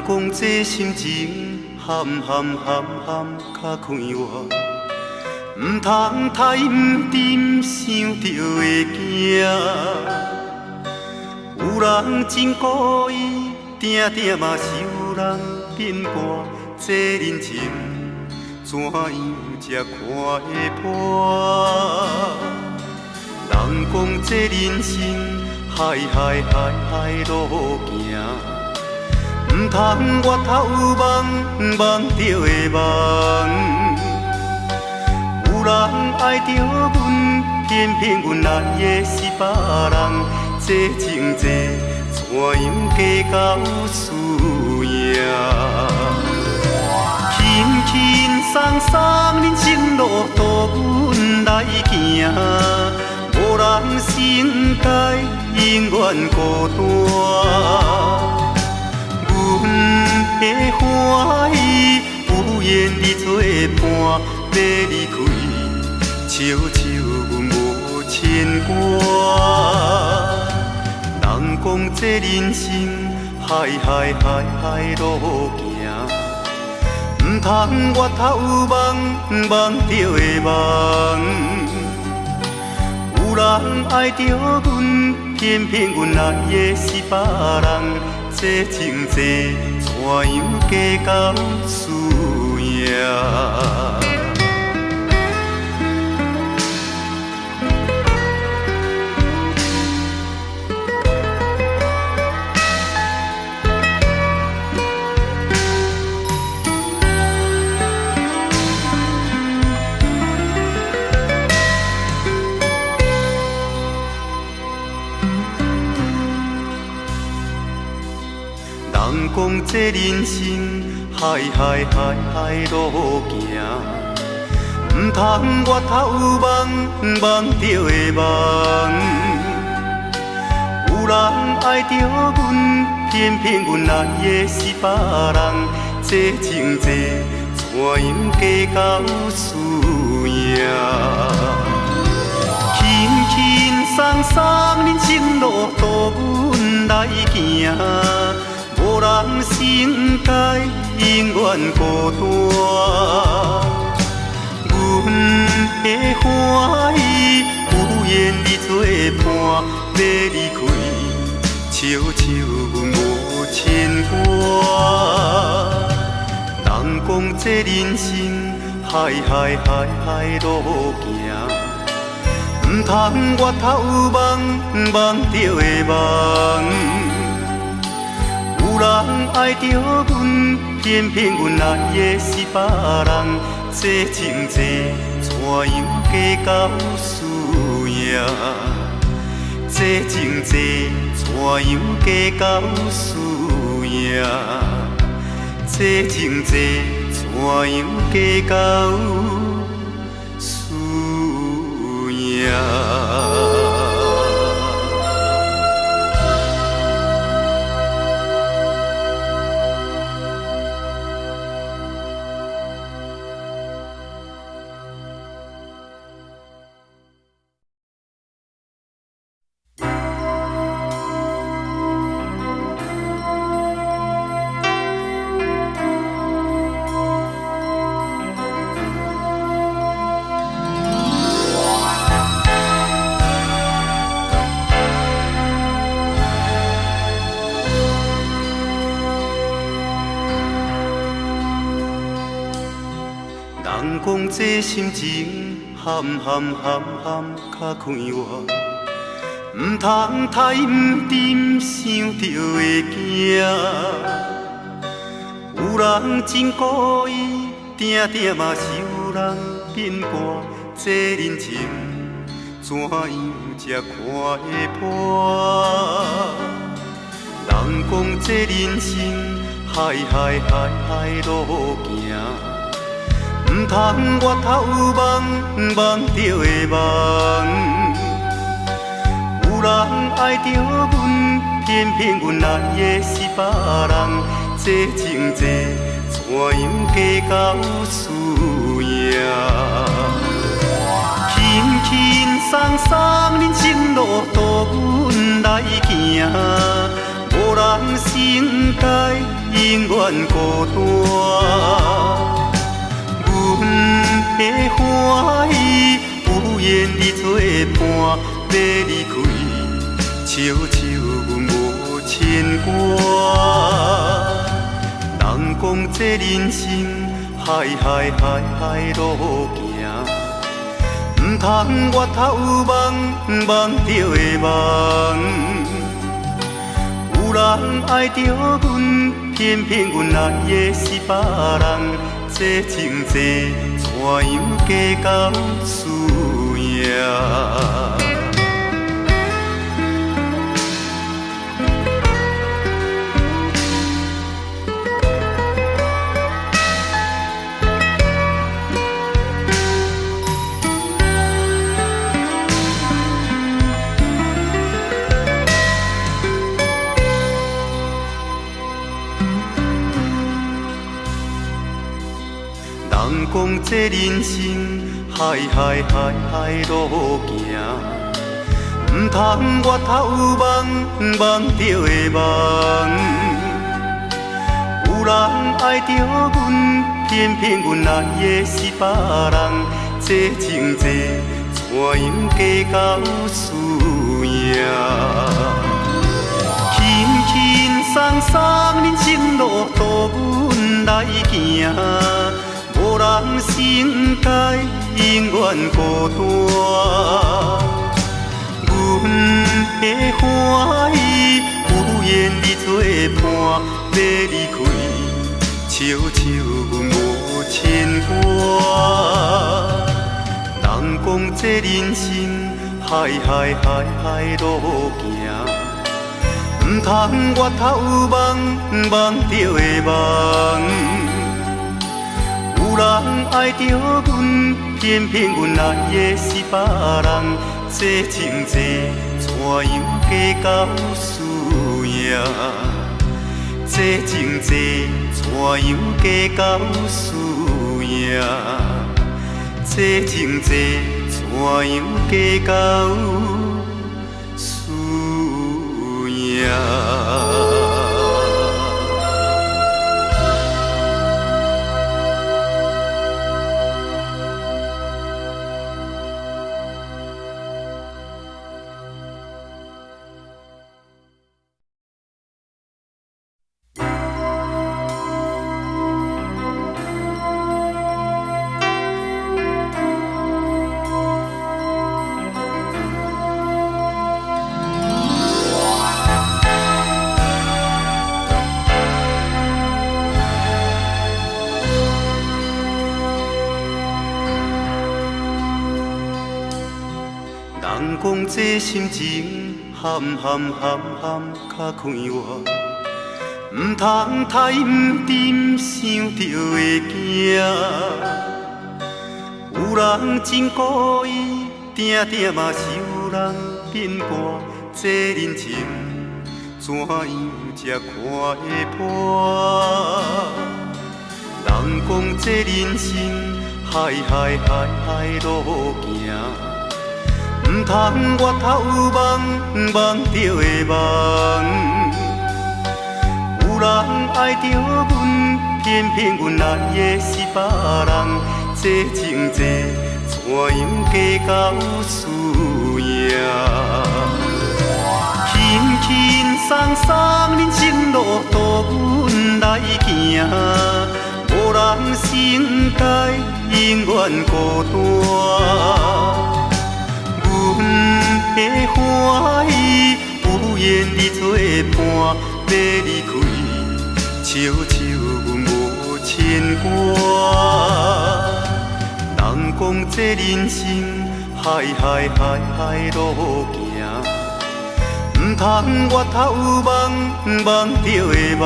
讲这心情含较快活，唔通太唔沉，想着会惊。有人真故意，定嘛是有人变卦。这人情怎样才看会破？人讲这人生海路行。唔通越头梦着会梦，有人爱着阮，偏阮爱的是别人。这情债怎样计较输赢？轻松人生路途阮来行，无人生该永远孤单。阮的欢喜有缘你作伴，要离开，笑阮无牵挂。人讲这人生海路行，唔通越头梦着会梦。有人爱着阮，偏阮爱的是别人。这情债怎样计较输赢？人讲这人生海路行，唔通越头梦着会梦。有人爱着阮，偏阮爱的是别人。这情债怎样计较输赢？轻松人生路途阮来行。无人生该永远孤单，阮的欢喜有缘你作伴，要离开，笑阮无牵挂。人讲这人生海路行，唔通越头梦着会梦。有人爱着阮，偏阮爱的是别人。这情债怎样计较输赢？这情债怎样计较输赢？这情债怎样计较输赢？人讲这心情含较快活，唔通太唔沉，想着会惊。有人真故意，定嘛是有人变卦。这人情怎样才看会破？人讲这人生海路行。唔通越头梦着会梦。有人爱着阮，偏阮爱的是别人。这情债怎样计较输赢？轻松人生路途阮来行，无人生该永永远孤单。阮的欢喜有缘你作伴，要离开，笑笑阮无牵挂。人讲这人生海海海海路行，唔通越头梦，梦着会梦。有人爱着阮，偏偏阮爱的是别人。这情债怎样计较输赢？人讲这人生海海海海路行，唔通越头梦，梦着会梦。有人爱着阮，偏偏阮爱的是别人。这情债怎样计较输赢？轻轻松松，人生路途阮来行。无人世界永远孤单，阮的欢喜有缘你作伴，要离开，笑笑阮无牵挂。人讲这人生海海海海路行，唔通越头梦，梦着会梦。有人爱着阮，偏偏阮爱的是别人。这情债怎样计较输赢？这情债怎样计较输赢？这情债怎样计较输赢？人讲这心情含含含含较快活，唔通太唔沉，想着会惊。有人真故意，定定嘛是有人变卦。这人情怎样才看会破？人讲这人生海海海海路行。唔通越头梦，梦着会梦。有人爱着阮，偏偏阮爱的是别人。这情债怎样计较输赢？轻轻松松，人生路途阮来行。无人世界永远孤单。阮的欢喜有缘你作伴，要离开，笑笑阮无牵挂。人讲这人生海海海海路行，唔通越头梦，梦着会梦。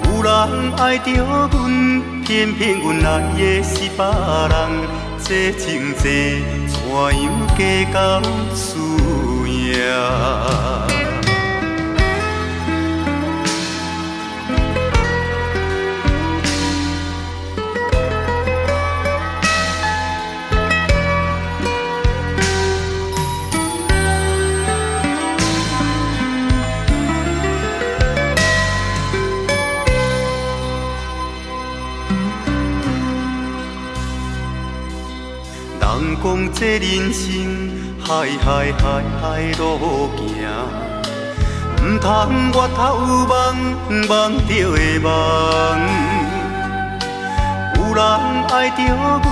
有人爱着阮，偏偏阮爱的是别人。这情债怎样计较输赢？人讲这人生海海海海路行，唔通越头梦梦着的梦。有人爱着阮，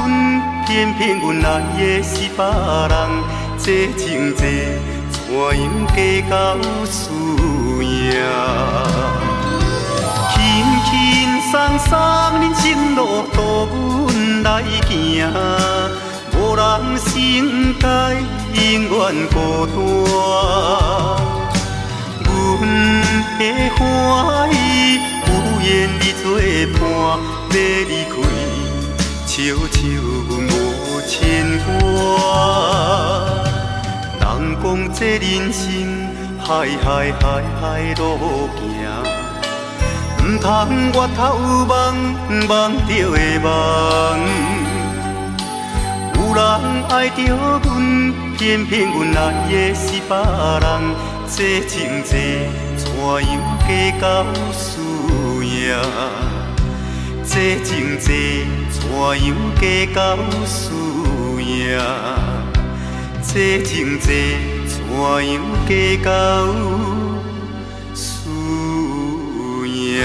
偏偏阮爱的是别人。这情这怎样计较输赢？轻轻松松，人生路途阮来行。无人生该永远孤单，阮的欢喜有缘你作伴，要离开，笑笑阮无牵挂。人讲这人生海海海海路行，唔通越头梦梦着的梦。有人爱着阮，偏偏阮爱的是别人。这情这怎样计较输赢？这情这怎样计较输赢？这情这怎样计较输赢？